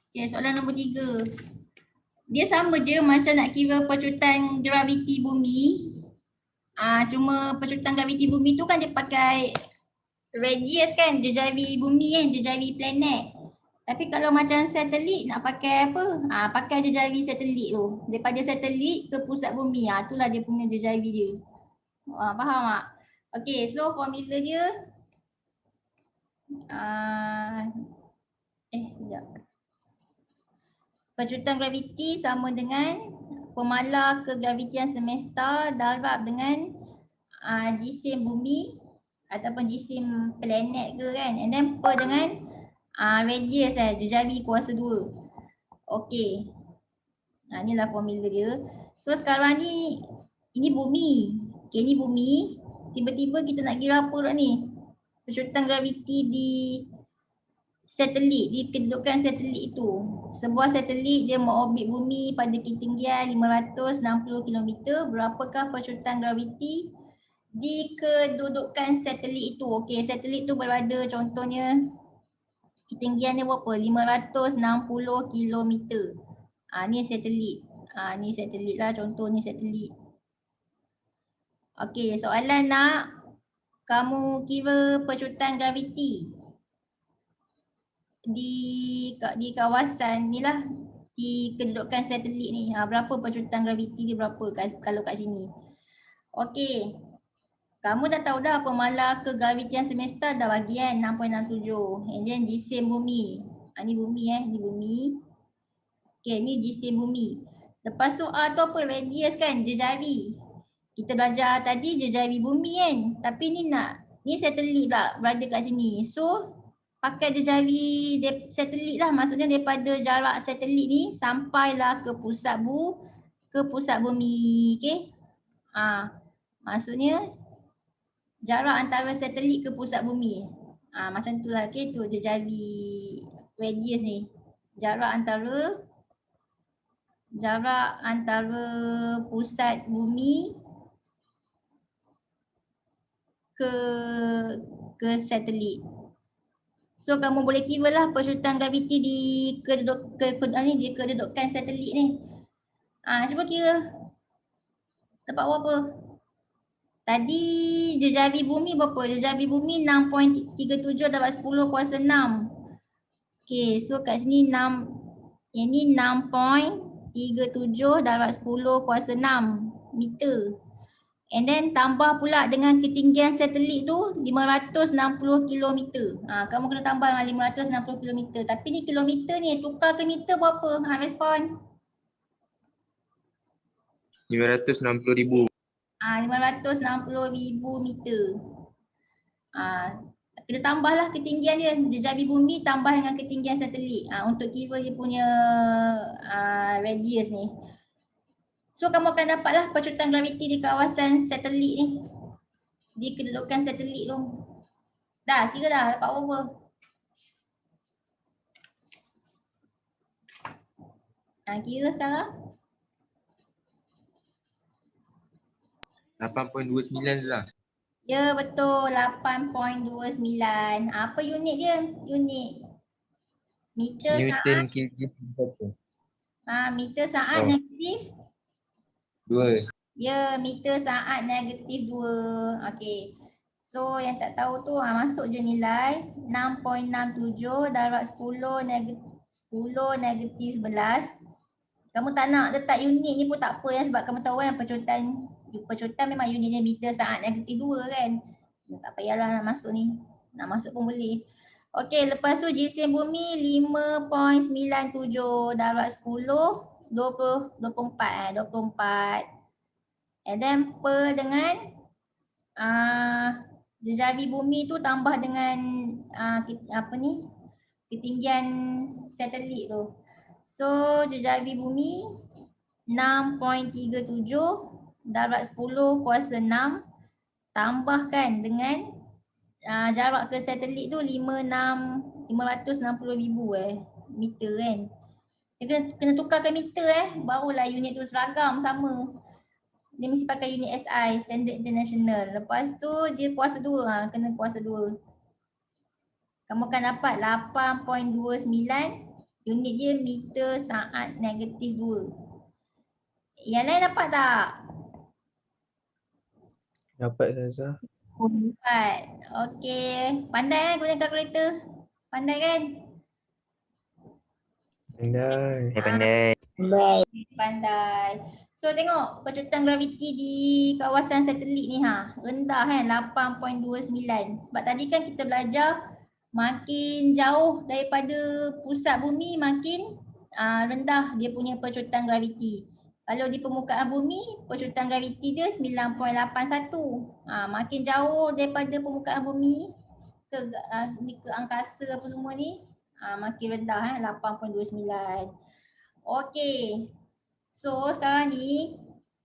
Okay, soalan nombor 3. Dia sama je macam nak kira pecutan graviti bumi. Cuma pecutan graviti bumi tu kan dia pakai radius kan, jejawi bumi kan, jejawi planet. Tapi kalau macam satelit nak pakai apa? Pakai jejawi satelit tu. Daripada satelit ke pusat bumi, itulah dia punya jejawi dia. Faham tak? Okay, so formula dia sekejap. Pecutan graviti sama dengan pemalar kegravitian semesta darab dengan jisim bumi ataupun jisim planet ke kan, and then per dengan radius jejawi kuasa 2. Okey. Inilah formula dia. So sekarang ni ini bumi. Okey, ni bumi. Tiba-tiba kita nak kira apa pula ni? Pecutan graviti di satelit, di kedudukan satelit itu. Sebuah satelit dia mengorbit bumi pada ketinggian 560 km. Berapakah pecutan graviti di kedudukan satelit itu? Okey, satelit itu berada contohnya ketinggiannya berapa? 560 km. Ni satelit. Ni satelit lah, contoh ni satelit. Okey, soalan nak kamu kira pecutan graviti di kawasan ni lah, di kedudukan satelit ni. Berapa pecutan graviti dia berapa kalau kat sini. Okey. Kamu dah tahu dah pemalar kegravitian semesta dah bagi kan 6.67. And then jisim bumi. Ni bumi ni bumi. Okey, ni jisim bumi. Lepas tu tu apa? Radius kan, jejawi. Kita belajar tadi jejawi bumi kan. Tapi ni satelit pula berada kat sini. So pakai jejawi satelit lah. Maksudnya daripada jarak satelit ni sampailah ke pusat bumi. Okey. Maksudnya jarak antara satelit ke pusat bumi. Macam tu lah. Okay, tu jejawi radius ni. Jarak antara pusat bumi ke satelit. So kamu boleh kira lah pecutan graviti di kedudukan satelit ni. Cuba kira. Dapat berapa? Tadi jejawi bumi berapa? Jejawi bumi 6.37 dapat 10 kuasa 6. Okay, so kat sini 6. Yang ni 6.37 dapat 10 kuasa 6 meter. And then tambah pula dengan ketinggian satelit tu 560 km. Kamu kena tambah dengan 560 km. Tapi ni kilometer ni, tukar ke meter berapa? Respon. 560,000. 560,000 meter. Kita tambahlah ketinggian dia, jejawi bumi tambah dengan ketinggian satelit untuk kira dia punya radius ni. So kamu akan dapatlah pecutan graviti di kawasan satelit ni, di kedudukan satelit tu. Dah kira dah dapat berapa? Kira sekarang 8.29 je lah. Ya betul, 8.29. Apa unit dia? Unit meter Newton saat. kg berapa? Meter saat negatif 2. Ya, meter saat negatif 2. Okey. So yang tak tahu tu masuk je nilai 6.67 darab 10 negatif 11. Kamu tak nak letak unit ni pun tak apa sebab kamu tahu kan pecutan memang unitnya meter saat negatif 2 kan. Tak payahlah nak masuk ni. Nak masuk pun boleh. Okey, lepas tu jisim bumi 5.97 darab 10 24. And then per dengan jejawi bumi tu tambah dengan ketinggian satelit tu. So jejawi bumi 6.37 darab 10 kuasa 6 tambahkan dengan jarak ke satelit tu 560,000 meter kan. Kena tukarkan meter barulah unit tu seragam sama. Dia mesti pakai unit SI, Standard International. Lepas tu dia kuasa 2, kena kuasa 2. Kamu akan dapat 8.29 Unit dia meter saat negatif 2. Yang lain dapat tak? Dapat Ustazah. Dapat. Okey. Pandai kan guna kalkulator? Pandai kan? Pandai. Pandai. Pandai. So tengok kecutan graviti di kawasan satelit ni rendah kan 8.29. Sebab tadi kan kita belajar makin jauh daripada pusat bumi makin rendah dia punya percutan graviti. Kalau di permukaan bumi percutan graviti dia 9.81. Makin jauh daripada permukaan bumi ke angkasa apa semua ni makin rendah 8.29. Okey. So sekarang ni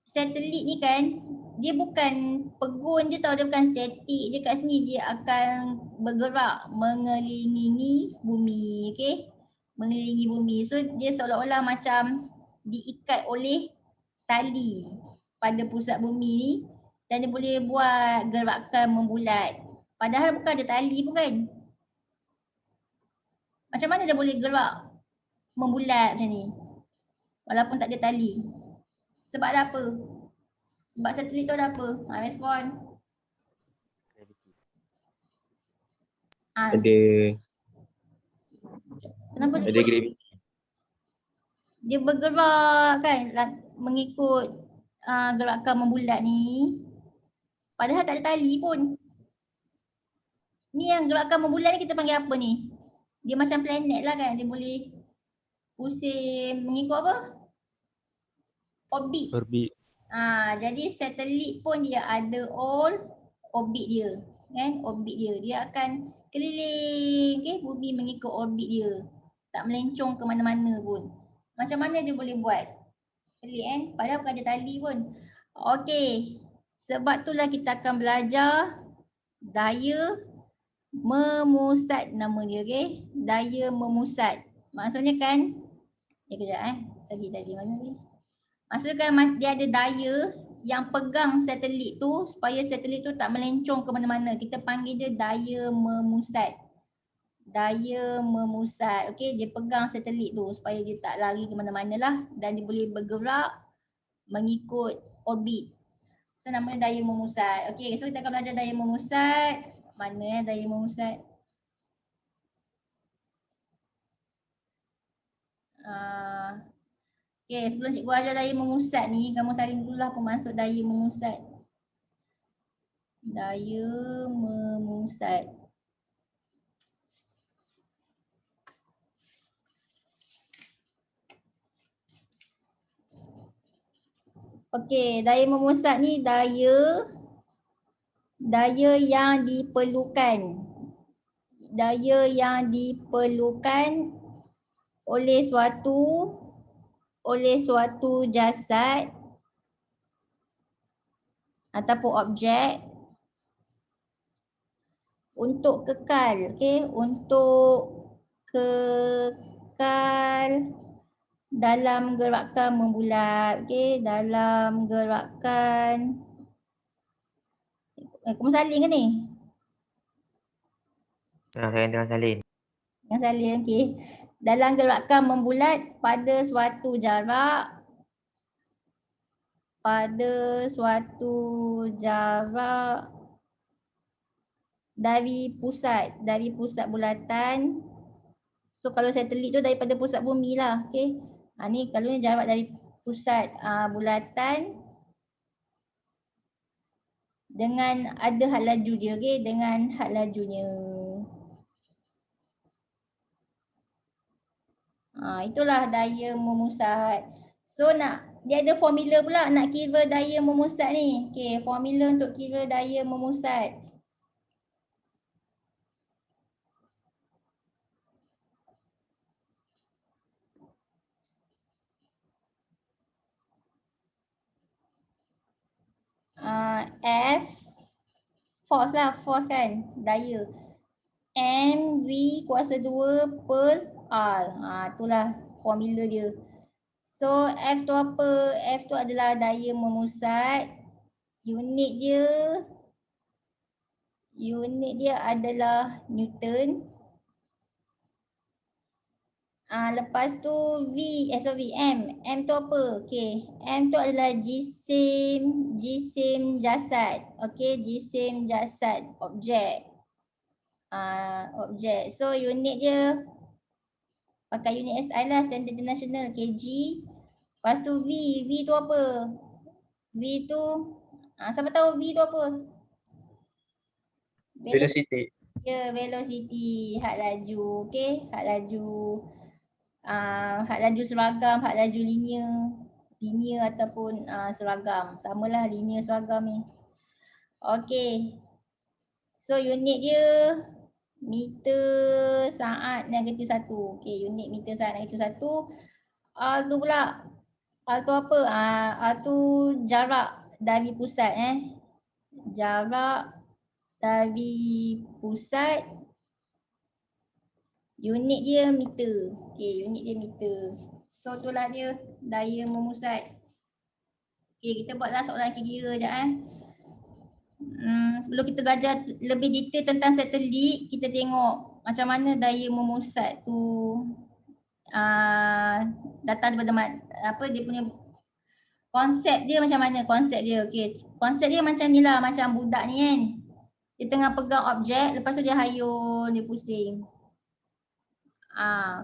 satelit ni kan dia bukan pegun je tau, dia bukan statik je kat sini, dia akan bergerak mengelilingi bumi, okey? Mengelilingi bumi. So dia seolah-olah macam diikat oleh tali pada pusat bumi ni dan dia boleh buat gerakan membulat. Padahal bukan ada tali pun kan? Macam mana dia boleh gerak membulat macam ni? Walaupun tak ada tali. Sebab ada apa? Sebab satelit tu ada apa? Respon. Ada Kenapa dia, graviti. dia bergerak kan mengikut gerakan membulat ni. Padahal tak ada tali pun. Ni yang gerakan membulat ni kita panggil apa ni? Dia macam planet lah kan. Dia boleh pusing mengikut apa? Orbit. Orbit. Jadi satelit pun dia ada orbit dia. Kan? Orbit dia. Dia akan keliling bumi mengikut orbit dia. Tak melencong ke mana-mana pun. Macam mana dia boleh buat? Pelik kan? Padahal bukan ada tali pun. Okey. Sebab itulah kita akan belajar daya memusat nama dia, okey? Daya memusat. Maksudnya kan kejap Tadi mana ni? Maksudnya kan dia ada daya yang pegang satelit tu supaya satelit tu tak melencong ke mana-mana. Kita panggil dia daya memusat. Daya memusat. Okey, dia pegang satelit tu supaya dia tak lari ke mana-mana lah dan dia boleh bergerak mengikut orbit. So namanya daya memusat. Okey, so kita akan belajar daya memusat. Mana daya memusat? Okey, sebelum cikgu ajar daya memusat ni, kamu salin dululah pemasuk daya memusat. Daya memusat. Okey, daya memusat ni daya yang diperlukan. Daya yang diperlukan oleh suatu jasad ataupun objek untuk kekal, okey, untuk kekal dalam gerakan membulat, okey, dalam gerakan kamu salin ke ni? Saya tengah salin. Yang salin, okey. Dalam gerakan membulat pada suatu jarak dari pusat bulatan. So kalau satelit tu daripada pusat bumi lah, okey. Ni kalau ni jarak dari pusat bulatan dengan ada had laju dia, okey, dengan had lajunya. Itulah daya memusat. So dia ada formula pula nak kira daya memusat ni. Okey, formula untuk kira daya memusat. F force kan, daya. MV kuasa 2 per R. Itulah formula dia. So F tu apa? F tu adalah daya memusat. Unit dia adalah Newton. Lepas tu M tu apa? Okey, M tu adalah jisim jasad. Okey, jisim jasad, objek. Objek. So unit dia pakai unit SI lah, Standard International, kg. Lepas tu V tu apa? V tu, siapa tahu V tu apa? Velocity. Ya, velocity, had laju. Okey, had laju. Had laju seragam, had laju linear ataupun seragam. Samalah linear seragam ni. Okey. So unit dia meter saat -1. Okey, unit meter saat -1. R tu pula. R tu apa? R tu jarak dari pusat Jarak dari pusat. Unit dia meter. Okey, unit dia meter. So itulah dia daya memusat. Okey, kita buatlah soalan kira sekejap sebelum kita belajar lebih detail tentang satelit, kita tengok macam mana daya memusat tu datang daripada dia punya konsep dia macam mana konsep dia. Okey, konsep dia macam ni lah, macam budak ni kan. Dia tengah pegang objek, lepas tu dia hayun, dia pusing.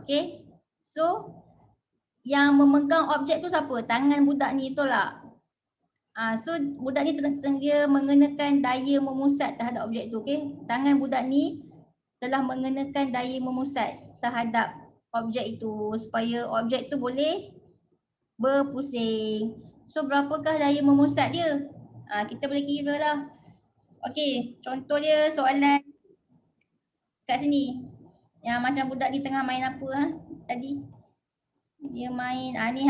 Okey. So yang memegang objek tu siapa? Tangan budak ni, betul tak? So budak ni dia mengenakan daya memusat terhadap objek tu. Okay? Tangan budak ni telah mengenakan daya memusat terhadap objek itu supaya objek tu boleh berpusing. So berapakah daya memusat dia? Kita boleh kira lah. Okay, contoh dia soalan kat sini. Yang macam budak ni tengah main apa tadi? Dia main ni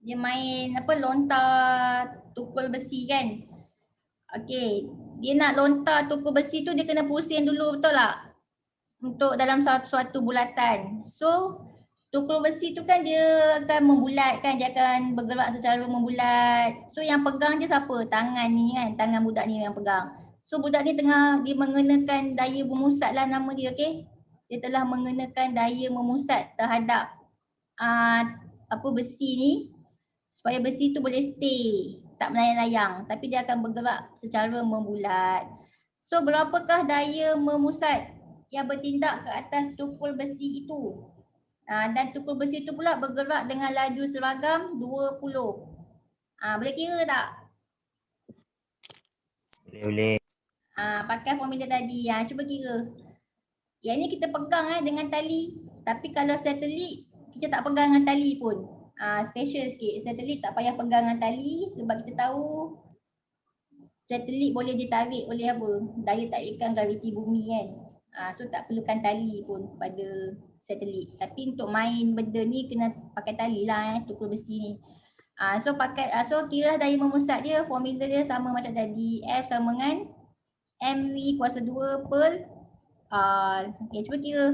dia main lontar tukul besi kan. Okey, dia nak lontar tukul besi tu dia kena pusing dulu, betul tak? Untuk dalam suatu bulatan. So tukul besi tu kan dia akan membulat kan, dia akan bergerak secara membulat. So yang pegang dia siapa? Tangan ni kan, tangan budak ni yang pegang. So budak ni dia mengenakan daya memusat lah nama dia, okey. Dia telah mengenakan daya memusat terhadap besi ni supaya besi tu boleh stay, tak melayang-layang, tapi dia akan bergerak secara membulat. So berapakah daya memusat yang bertindak ke atas tukul besi itu? Dan tukul besi itu pula bergerak dengan laju seragam 20. Boleh kira tak? Boleh. Pakai formula tadi. Cuba kira. Yang ni kita pegang dengan tali. Tapi kalau satelit, kita tak pegang dengan tali pun. Special sikit. Satelit tak payah pegang dengan tali sebab kita tahu satelit boleh ditarik oleh apa? Daya tarikan graviti bumi kan. So tak perlukan tali pun pada satelit. Tapi untuk main benda ni kena pakai tali lah tukul besi ni. So kira daya memusat dia, formula dia sama macam tadi. F sama dengan mv kuasa 2 per R. Okay, cuba kira.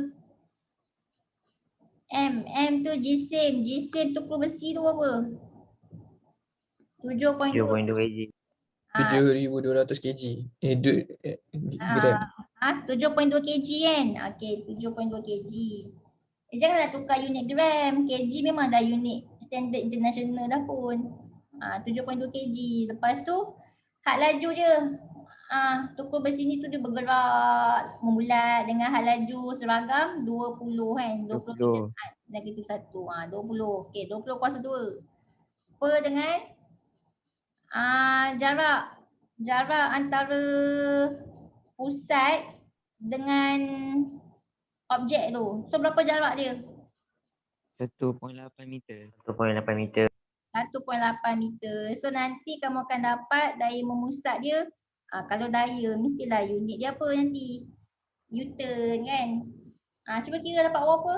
M tu jisim tukul besi tu apa? 7.2 kg. 7,200 kg. Gram. 7.2 kg kan? Okey, 7.2 kg. Janganlah tukar unit gram. Kg memang dah unit standard international dah pun. 7.2 kg. Lepas tu had laju dia. Tukul besi ni tu dia bergerak membulat dengan had laju seragam 20 kan. 20 meter saat negatif 1. 20. Okey, 20 kuasa 2. Per dengan jarak antara pusat dengan objek tu. So berapa jarak dia? 1.8 meter. 1.8 meter. 1.8 meter. So nanti kamu akan dapat daya memusat dia. Kalau daya mestilah unit dia apa nanti? Newton kan? Cuba kira dapat berapa?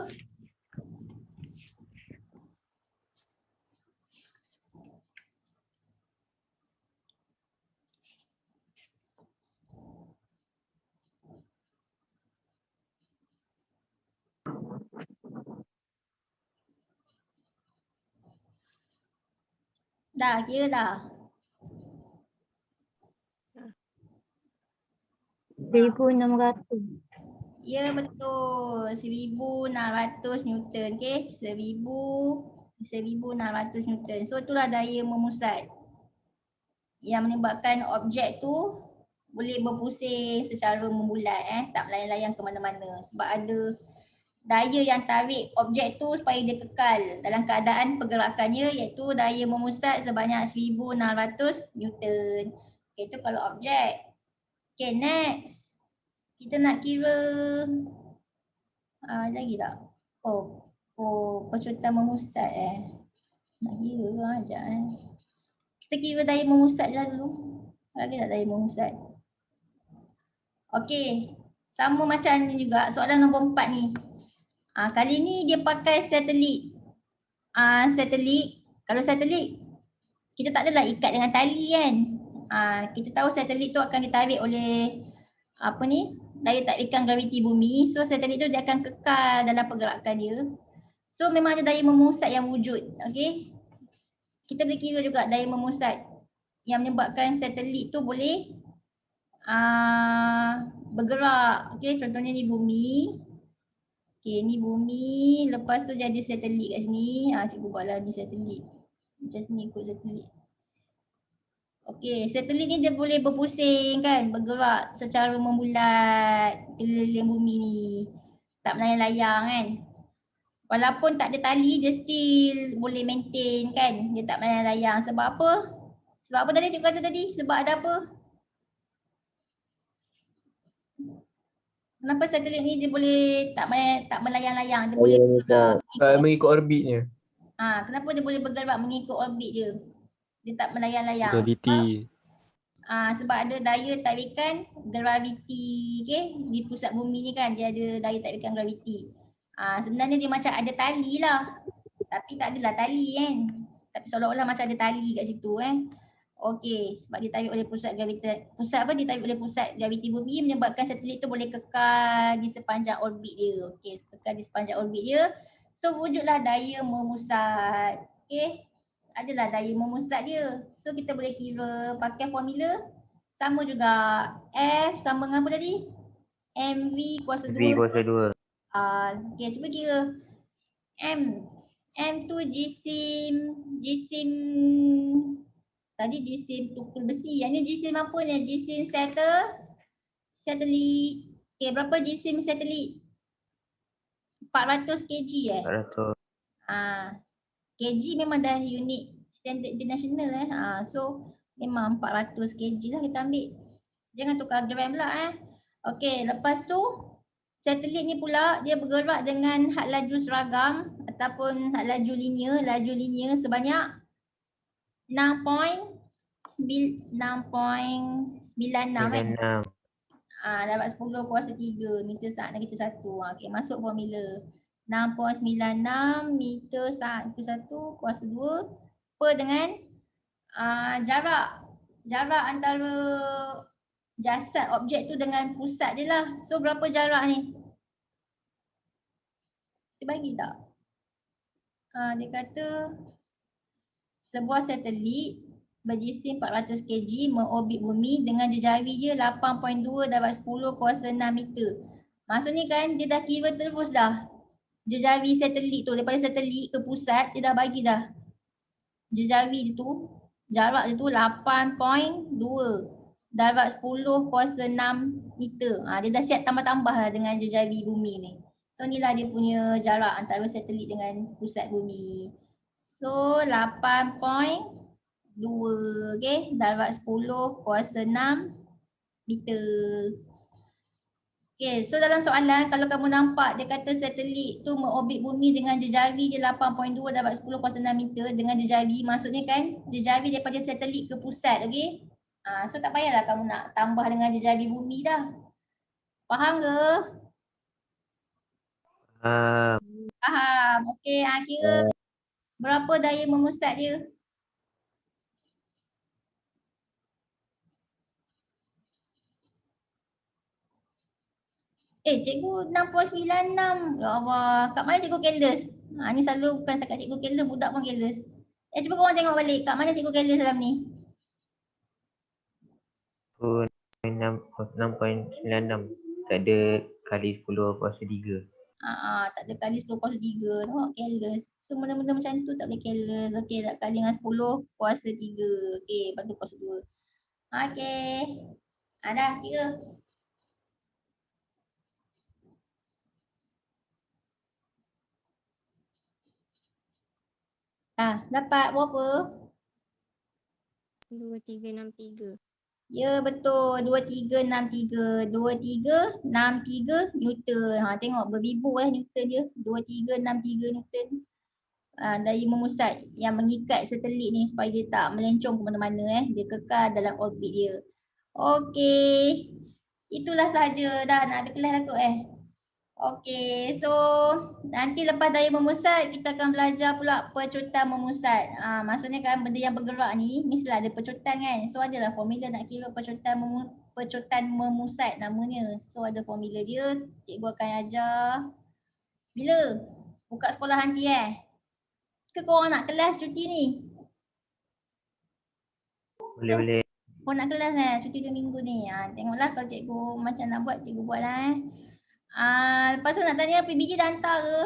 Dah, kira dah. 1,600. Ya betul. 1600 Newton. Okey. 1600 Newton. So itulah daya memusat yang menyebabkan objek tu boleh berpusing secara membulat tak melayang-layang ke mana-mana sebab ada daya yang tarik objek tu supaya dia kekal dalam keadaan pergerakannya iaitu daya memusat sebanyak 1600 Newton. Okay, itu kalau objek. Okay, next. Kita nak kira lagi tak? Percutan memusat Nak kira ke ajak Kita kira daya memusat je lah dulu. Lagi tak daya memusat? Okey. Sama macam ni juga soalan nombor 4 ni. Kali ni dia pakai satelit. Satelit, kalau satelit kita tak adalah ikat dengan tali kan. Kita tahu satelit tu akan ditarik oleh daya tarikan graviti bumi. So satelit tu dia akan kekal dalam pergerakan dia. So memang ada daya memusat yang wujud. Okey. Kita boleh kira juga daya memusat yang menyebabkan satelit tu boleh bergerak. Okey, contohnya ni bumi. Okey, ni bumi, lepas tu dia ada satelit kat sini. Cikgu buatlah ni satelit. Macam sini ikut satelit. Okey, satelit ni dia boleh berpusing kan, bergerak secara membulat keliling bumi ni. Tak melayang-layang kan. Walaupun tak ada tali, dia still boleh maintain kan. Dia tak melayang-layang. Sebab apa? Sebab apa tadi cikgu kata tadi? Sebab ada apa? Kenapa satelit ni dia boleh tak melayang-layang? Dia boleh bergerak mengikut orbitnya. Kenapa dia boleh bergerak mengikut orbit dia? Dia tak melayang-layang. Graviti. Sebab ada daya tarikan graviti, di pusat bumi ni kan dia ada daya tarikan graviti. Sebenarnya dia macam ada tali lah. Tapi tak adalah tali kan. Tapi seolah-olah macam ada tali kat situ Okey, sebab ditarik oleh pusat graviti bumi menyebabkan satelit tu boleh kekal di sepanjang orbit dia. Okey, kekal di sepanjang orbit dia. So wujudlah daya memusat. Okey. Adalah daya memusat dia. So kita boleh kira pakai formula sama juga. F sama dengan apa tadi? MV kuasa 2. V kuasa 2. Okey, cuba kira. M tu jisim tadi jisim tukul besi. Yang ni jisim apa ni? Jisim satelit. Okey, berapa jisim satelit? 400 kg 400. kg memang dah unit standard international So memang 400 kg lah kita ambil. Jangan tukar gram pula Okey, lepas tu satelit ni pula dia bergerak dengan had laju seragam ataupun had laju linear sebanyak 6.96 dapat 10 kuasa 3 meter saat negatif 1. Okey, masuk formula 6.96 meter saat negatif 1 kuasa 2 per dengan jarak antara jasad objek tu dengan pusat dia lah. So berapa jarak ni? Dia bagi tak? Dia kata sebuah satelit berjisim 400 kg mengorbit bumi dengan jejari dia 8.2 dapat 10 kuasa 6 meter. Maksudnya kan dia dah kira terus dah jejari satelit tu daripada satelit ke pusat dia dah bagi dah. Jejari tu jarak dia tu 8.2 dapat 10 kuasa 6 meter. Dia dah siap tambah-tambah lah dengan jejari bumi ni. So inilah dia punya jarak antara satelit dengan pusat bumi. So 8.2 dapat 10 kuasa 6 meter. Okay, so dalam soalan kalau kamu nampak dia kata satelit tu mengorbit bumi dengan jejari dia 8.2 dapat 10 kuasa 6 meter dengan jejari, maksudnya kan jejari daripada satelit ke pusat, okey? So tak payahlah kamu nak tambah dengan jejari bumi dah. Faham ke? Faham. Okey, kira berapa daya memusat dia? Cikgu 6.96. Ya Allah, kat mana cikgu careless? Ni selalu bukan setakat cikgu careless, budak pun careless. Cuba korang tengok balik, kat mana cikgu careless dalam ni? 6.96. Tak ada kali 10 kuasa 3. Tak ada kali 10 kuasa 3. Tengok careless. So benda-benda macam tu tak boleh careless. Okey, tak kali dengan 10 kuasa 3. Okey, lepas tu kuasa 2. Okey. Dah, kira. Dapat berapa? 2363. Ya, betul. 2363. 2363 Newton. Tengok berribu Newton dia. 2363 Newton. Daya memusat yang mengikat satelit ni supaya dia tak melencong ke mana-mana Dia kekal dalam orbit dia. Okey. Itulah sahaja. Dah nak ada kelas dah kot Okey, so nanti lepas daya memusat kita akan belajar pula pecutan memusat. Maksudnya kan benda yang bergerak ni mestilah ada pecutan kan. So adalah formula nak kira pecutan memusat namanya. So ada formula dia, cikgu akan ajar. Bila? Buka sekolah nanti Ke korang nak kelas cuti ni? Boleh. Korang nak kelas cuti 2 minggu ni. Tengoklah kalau cikgu macam nak buat, cikgu buatlah lepas tu nak tanya PBG dah hantar ke?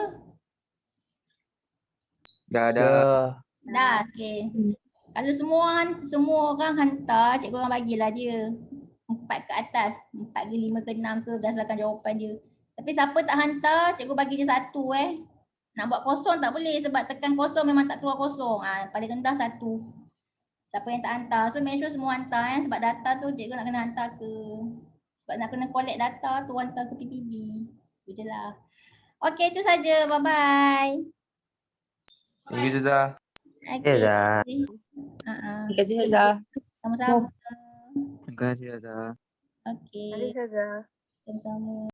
Dah. Dah, okey. Kalau semua orang hantar, cikgu orang bagilah dia 4 ke atas, 4 ke 5 ke 6 ke berdasarkan jawapan dia. Tapi siapa tak hantar, cikgu bagi dia 1 Nak buat kosong tak boleh sebab tekan kosong memang tak keluar kosong. Paling rendah 1. Siapa yang tak hantar. So make sure semua hantar sebab data tu cikgu nak kena hantar ke. Sebab nak kena collect data tu hantar ke PPD. Itu je lah. Okey, itu saja. Bye-bye. Thank you, Zazah. Okey. Zazah. Terima kasih Zazah. Sama-sama. Terima kasih, Zazah. Okey. Zazah. Sama-sama.